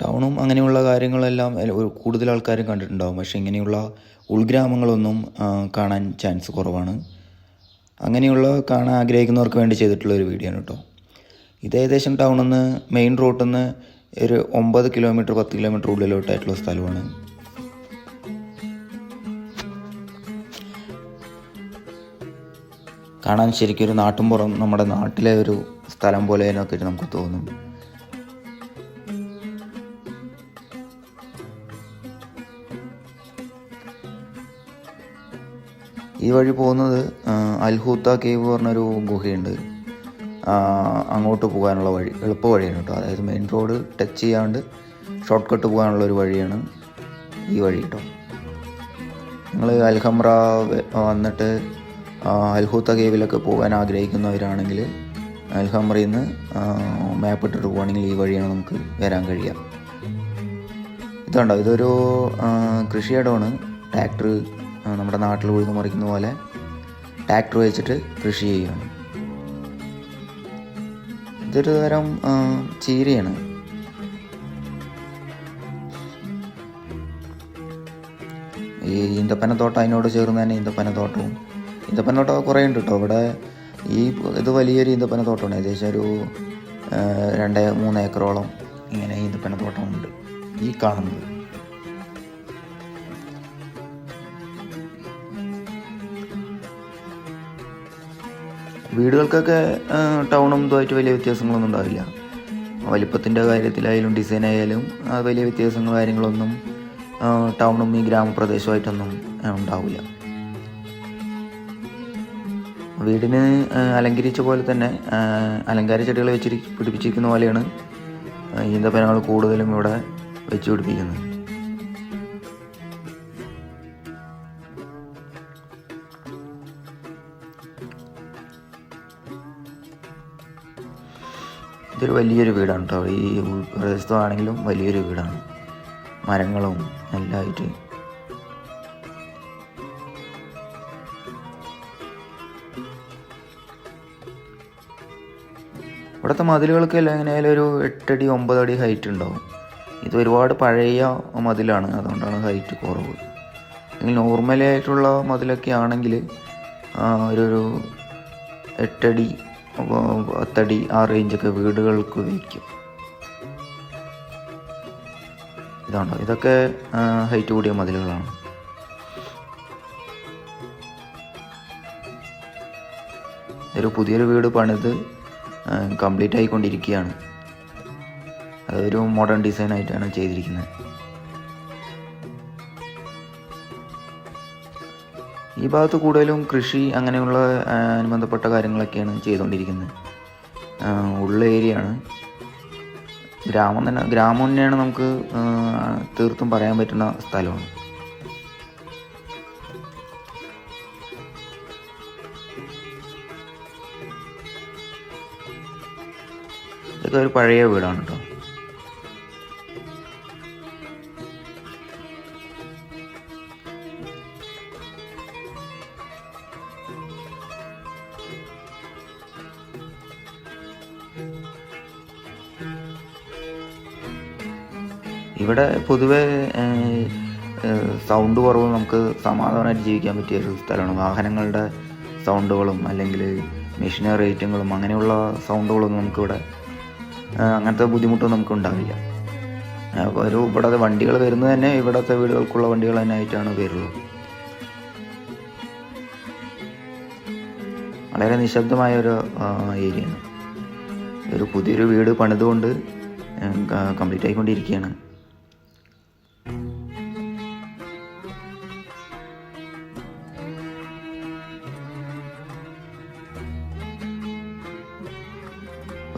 ടൗണും അങ്ങനെയുള്ള കാര്യങ്ങളെല്ലാം കൂടുതൽ ആൾക്കാരും കണ്ടിട്ടുണ്ടാകും. പക്ഷേ ഇങ്ങനെയുള്ള ഉൾഗ്രാമങ്ങളൊന്നും കാണാൻ ചാൻസ് കുറവാണ്. അങ്ങനെയുള്ള കാണാൻ ആഗ്രഹിക്കുന്നവർക്ക് വേണ്ടി ചെയ്തിട്ടുള്ള ഒരു വീഡിയോ ആണ് കേട്ടോ. ഇത് ഏകദേശം ടൗണിൽ നിന്ന് മെയിൻ റോഡിൽ നിന്ന് ഒരു 9 കിലോമീറ്റർ 10 കിലോമീറ്റർ ഉള്ളിലോട്ടായിട്ടുള്ള സ്ഥലമാണ്. കാണാൻ ശരിക്കും ഒരു നാട്ടുംപുറം, നമ്മുടെ നാട്ടിലെ ഒരു സ്ഥലം പോലെ ഒക്കെ നമുക്ക് തോന്നും. ഈ വഴി പോകുന്നത് അൽഹൂത്ത കേവ് പറഞ്ഞൊരു ഗുഹയുണ്ട്, അങ്ങോട്ട് പോകാനുള്ള വഴി, എളുപ്പ വഴിയാണ് കേട്ടോ. അതായത് മെയിൻ റോഡ് ടച്ച് ചെയ്യാണ്ട് ഷോർട്ട് കട്ട് പോകാനുള്ള ഒരു വഴിയാണ് ഈ വഴി കേട്ടോ. നിങ്ങൾ അൽഹംറ വന്നിട്ട് അൽഹൂത്ത കേവിലൊക്കെ പോകാൻ ആഗ്രഹിക്കുന്നവരാണെങ്കിൽ അൽഹംറയിൽ നിന്ന് മാപ്പ് ഇട്ടിട്ട് പോവുകയാണെങ്കിൽ ഈ വഴിയാണ് നമുക്ക് വരാൻ കഴിയുക. ഇതുണ്ടോ, ഇതൊരു കൃഷിയിടമാണ്. ട്രാക്ടർ നമ്മുടെ നാട്ടിൽ ഉഴുതു മറിക്കുന്ന പോലെ ട്രാക്ടർ വെച്ചിട്ട് കൃഷി ചെയ്യുകയാണ്. ഇതൊരു തരം ചീരയാണ്. ഈ ഈന്തപ്പനത്തോട്ടം അതിനോട് ചേർന്ന് തന്നെ ഈന്തപ്പനത്തോട്ടം കുറേ ഉണ്ട് കേട്ടോ ഇവിടെ. ഇത് വലിയൊരു ഈന്തപ്പനത്തോട്ടമാണ്. ഏകദേശം ഒരു 2-3 ഏക്കറോളം ഇങ്ങനെ ഈന്തപ്പനത്തോട്ടമുണ്ട് ഈ കാണുന്നത്. വീടുകൾക്കൊക്കെ ടൗണും ഇതുമായിട്ട് വലിയ വ്യത്യാസങ്ങളൊന്നും ഉണ്ടാവില്ല. വലിപ്പത്തിൻ്റെ കാര്യത്തിലായാലും ഡിസൈൻ ആയാലും വലിയ വ്യത്യാസങ്ങൾ കാര്യങ്ങളൊന്നും ടൗണും ഈ ഗ്രാമപ്രദേശമായിട്ടൊന്നും ഉണ്ടാവില്ല. വീടിന് അലങ്കരിച്ച പോലെ തന്നെ അലങ്കാര ചെടികൾ പിടിപ്പിച്ചിരിക്കുന്ന പോലെയാണ് ഈന്തപ്പനകൾ കൂടുതലും ഇവിടെ വെച്ച് പിടിപ്പിക്കുന്നത്. ഇതൊരു വലിയൊരു വീടാണ് കേട്ടോ. ഈ ഉൾപ്രദേശത്താണെങ്കിലും വലിയൊരു വീടാണ്, മരങ്ങളും എല്ലാമായിട്ട്. ഇവിടുത്തെ മതിലുകൾക്ക് എല്ലാം എങ്ങനെയായാലും ഒരു 8 അടി 9 അടി ഹൈറ്റ് ഉണ്ടാവും. ഇത് ഒരുപാട് പഴയ മതിലാണ്, അതുകൊണ്ടാണ് ഹൈറ്റ് കുറവ്. അല്ലെങ്കിൽ നോർമലി ആയിട്ടുള്ള മതിലൊക്കെ ആണെങ്കിൽ ഒരു 8 അടി 10 അടി ആ റേഞ്ചൊക്കെ വീടുകൾക്ക് വയ്ക്കും. ഇതാണോ, ഇതൊക്കെ ഹൈറ്റ് കൂടിയ മതിലുകളാണ്. ഇതൊരു പുതിയൊരു വീട് പണിത് കംപ്ലീറ്റ് ആയിക്കൊണ്ടിരിക്കുകയാണ്. അതൊരു മോഡേൺ ഡിസൈൻ ആയിട്ടാണ് ചെയ്തിരിക്കുന്നത്. ഈ ഭാഗത്ത് കൂടുതലും കൃഷി അങ്ങനെയുള്ള അനുബന്ധപ്പെട്ട കാര്യങ്ങളൊക്കെയാണ് ചെയ്തുകൊണ്ടിരിക്കുന്നത്. ഉള്ള ഏരിയയാണ്, ഗ്രാമം തന്നെയാണ്. നമുക്ക് തീർത്തും പറയാൻ പറ്റുന്ന സ്ഥലമാണ്. ഇതൊക്കെ ഒരു പഴയ വീടാണ് കേട്ടോ. ഇവിടെ പൊതുവെ സൗണ്ട് കുറവ്, നമുക്ക് സമാധാനമായിട്ട് ജീവിക്കാൻ പറ്റിയ ഒരു സ്ഥലമാണ്. വാഹനങ്ങളുടെ സൗണ്ടുകളും അല്ലെങ്കിൽ മെഷീനറി ഐറ്റങ്ങളും അങ്ങനെയുള്ള സൗണ്ടുകളൊന്നും നമുക്കിവിടെ അങ്ങനത്തെ ബുദ്ധിമുട്ടൊന്നും നമുക്ക് ഉണ്ടാവില്ല. ഇവിടെ വണ്ടികൾ വരുന്നത് തന്നെ ഇവിടുത്തെ വീടുകൾക്കുള്ള വണ്ടികൾ തന്നെ ആയിട്ടാണ് വരുള്ളൂ. വളരെ നിശബ്ദമായ ഒരു ഏരിയയാണ്. ഒരു പുതിയൊരു വീട് പണിതുകൊണ്ട് കംപ്ലീറ്റ് ആയിക്കൊണ്ടിരിക്കുകയാണ്.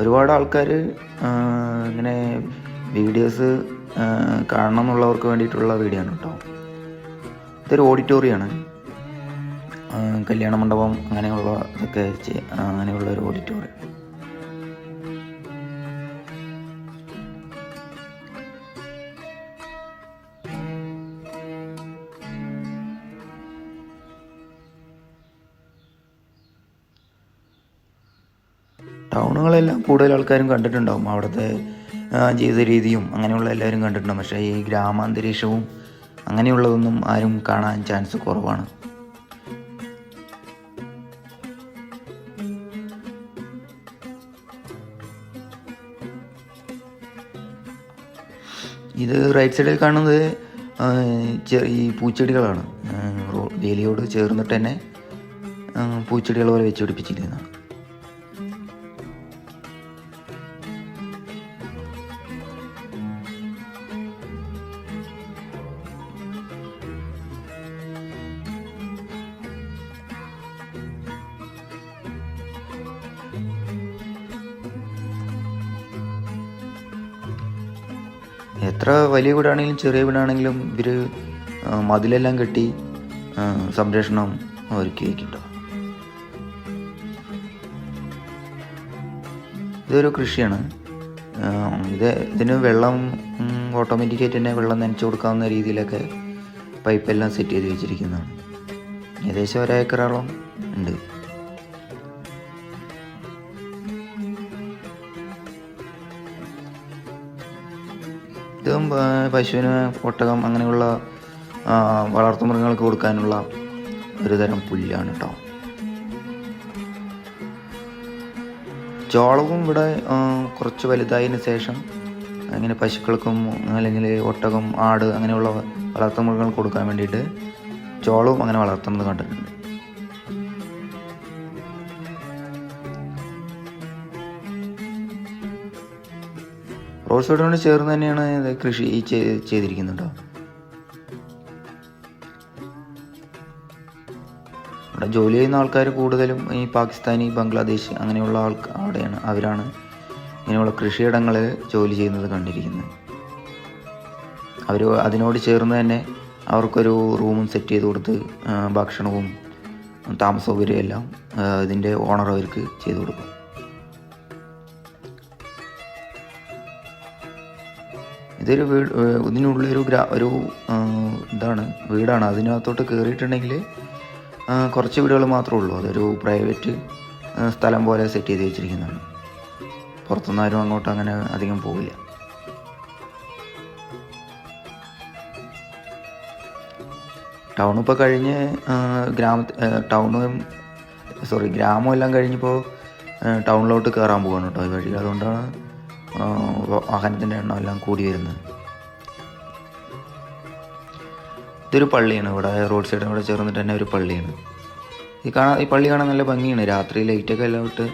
ഒരുപാട് ആൾക്കാർ ഇങ്ങനെ വീഡിയോസ് കാണണം എന്നുള്ളവർക്ക് വേണ്ടിയിട്ടുള്ള വീഡിയോ ആണ് കേട്ടോ. ഇതൊരു ഓഡിറ്റോറിയമാണ്, കല്യാണ മണ്ഡപം അങ്ങനെയുള്ള ഇതൊക്കെ അങ്ങനെയുള്ള ഒരു ഓഡിറ്റോറിയം. ടൗണുകളെല്ലാം കൂടുതൽ ആൾക്കാരും കണ്ടിട്ടുണ്ടാകും. അവിടുത്തെ ജീവിത രീതിയും അങ്ങനെയുള്ള എല്ലാവരും കണ്ടിട്ടുണ്ട്. പക്ഷേ ഈ ഗ്രാമാന്തരീക്ഷവും അങ്ങനെയുള്ളതൊന്നും ആരും കാണാൻ ചാൻസ് കുറവാണ്. ഇത് റൈറ്റ് സൈഡിൽ കാണുന്നത് ഈ പൂച്ചെടികളാണ്. വേലിയോട് ചേർന്നിട്ട് തന്നെ പൂച്ചെടികൾ പോലെ വെച്ച് പിടിപ്പിച്ചിരിക്കുന്നതാണ്. എത്ര വലിയ വീടാണെങ്കിലും ചെറിയ വീടാണെങ്കിലും ഇവർ മതിലെല്ലാം കെട്ടി സംരക്ഷണം ഒരുക്കി വയ്ക്കുന്നുണ്ട്. ഇതൊരു കൃഷിയാണ്. ഇതിന് വെള്ളം ഓട്ടോമാറ്റിക്കായിട്ട് തന്നെ വെള്ളം നനച്ചു കൊടുക്കാവുന്ന രീതിയിലൊക്കെ പൈപ്പെല്ലാം സെറ്റ് ചെയ്ത് വെച്ചിരിക്കുന്നതാണ്. ഏകദേശം 1 ഏക്കറോളം ഉണ്ട്. ഇതും പശുവിന്, ഒട്ടകം അങ്ങനെയുള്ള വളർത്തുമൃഗങ്ങൾക്ക് കൊടുക്കാനുള്ള ഒരു തരം പുല്ലാണ് കേട്ടോ. ചോളവും ഇവിടെ കുറച്ച് വലുതായതിന് ശേഷം അങ്ങനെ പശുക്കൾക്കും അല്ലെങ്കിൽ ഒട്ടകം, ആട് അങ്ങനെയുള്ള വളർത്തുമൃഗങ്ങൾക്ക് കൊടുക്കാൻ വേണ്ടിയിട്ട് ചോളവും അങ്ങനെ വളർത്തുന്നത് കണ്ടിട്ടുണ്ട്. റോഡ് സൈഡിനോട് ചേർന്ന് തന്നെയാണ് കൃഷി ചെയ്തിരിക്കുന്നുണ്ടോ. ഇവിടെ ജോലി ചെയ്യുന്ന ആൾക്കാർ കൂടുതലും ഈ പാകിസ്ഥാനി, ബംഗ്ലാദേശ് അങ്ങനെയുള്ള അവരാണ് ഇങ്ങനെയുള്ള കൃഷിയിടങ്ങളിൽ ജോലി ചെയ്യുന്നത് കണ്ടിരിക്കുന്നത്. അവർ അതിനോട് ചേർന്ന് തന്നെ അവർക്കൊരു റൂമും സെറ്റ് ചെയ്ത് കൊടുത്ത് ഭക്ഷണവും താമസ സൗകര്യവും എല്ലാം ഇതിൻ്റെ ഓണർ അവർക്ക് ചെയ്തു കൊടുക്കും. ഇതൊരു ഇതിനുള്ളൊരു ഇതാണ്, വീടാണ്. അതിനകത്തോട്ട് കയറിയിട്ടുണ്ടെങ്കിൽ കുറച്ച് വീടുകൾ മാത്രമേ ഉള്ളൂ. അതൊരു പ്രൈവറ്റ് സ്ഥലം പോലെ സെറ്റ് ചെയ്ത് വെച്ചിരിക്കുന്നതാണ്. പുറത്തുനിന്ന് ആരും അങ്ങോട്ട് അങ്ങനെ അധികം പോവില്ല. ടൗൺ ഇപ്പോൾ കഴിഞ്ഞ് ഗ്രാമമെല്ലാം കഴിഞ്ഞിപ്പോൾ ടൗണിലോട്ട് കയറാൻ പോവാണ് കേട്ടോ ഈ വഴി. അതുകൊണ്ടാണ് വാഹനത്തിൻ്റെ എണ്ണം എല്ലാം കൂടി വരുന്നത്. ഇതൊരു പള്ളിയാണ്. ഇവിടെ റോഡ് സൈഡിൽ കൂടെ ചേർന്നിട്ട് തന്നെ ഒരു പള്ളിയാണ്. ഈ പള്ളി കാണാൻ നല്ല ഭംഗിയാണ്. രാത്രി ലൈറ്റൊക്കെ എല്ലാം ഇട്ട്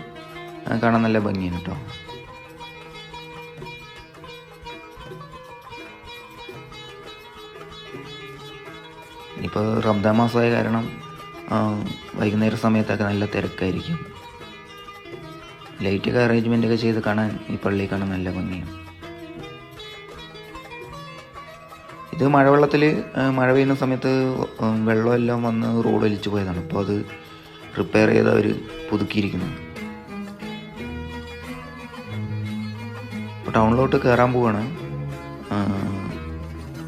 കാണാൻ നല്ല ഭംഗിയാണ് കേട്ടോ. ഇപ്പോൾ റംദാൻ മാസമായ കാരണം വൈകുന്നേര സമയത്തൊക്കെ നല്ല തിരക്കായിരിക്കും. ലൈറ്റൊക്കെ അറേഞ്ച്മെൻ്റൊക്കെ ചെയ്ത് കാണാൻ ഈ പള്ളി കാണാൻ നല്ല ഭംഗിയാണ്. ഇത് മഴവെള്ളത്തിൽ മഴ പെയ്യുന്ന സമയത്ത് വെള്ളമെല്ലാം വന്ന് റോഡ് ഒലിച്ചു പോയതാണ്. അപ്പോൾ അത് റിപ്പയർ ചെയ്ത് അവർ പുതുക്കിയിരിക്കുന്നു. അപ്പോൾ ടൗണിലോട്ട് കയറാൻ പോവുകയാണ്.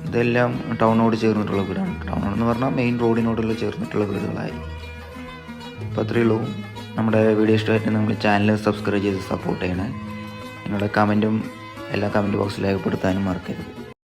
ഇതെല്ലാം ടൗണിനോട് ചേർന്നിട്ടുള്ള വീടാണ്. ടൗണെന്ന് പറഞ്ഞാൽ മെയിൻ റോഡിനോടുള്ള ചേർന്നിട്ടുള്ള വീടുകളായി. അപ്പോൾ അത്രയേ ഉള്ളൂ. നമ്മുടെ വീഡിയോ ഇഷ്ടമായിട്ട് നമ്മൾ ചാനൽ സബ്സ്ക്രൈബ് ചെയ്ത് സപ്പോർട്ട് ചെയ്യണേ. നിങ്ങളുടെ കമൻറ്റും എല്ലാ കമൻറ്റ് ബോക്സിൽ രേഖപ്പെടുത്താനും മറക്കരുത്.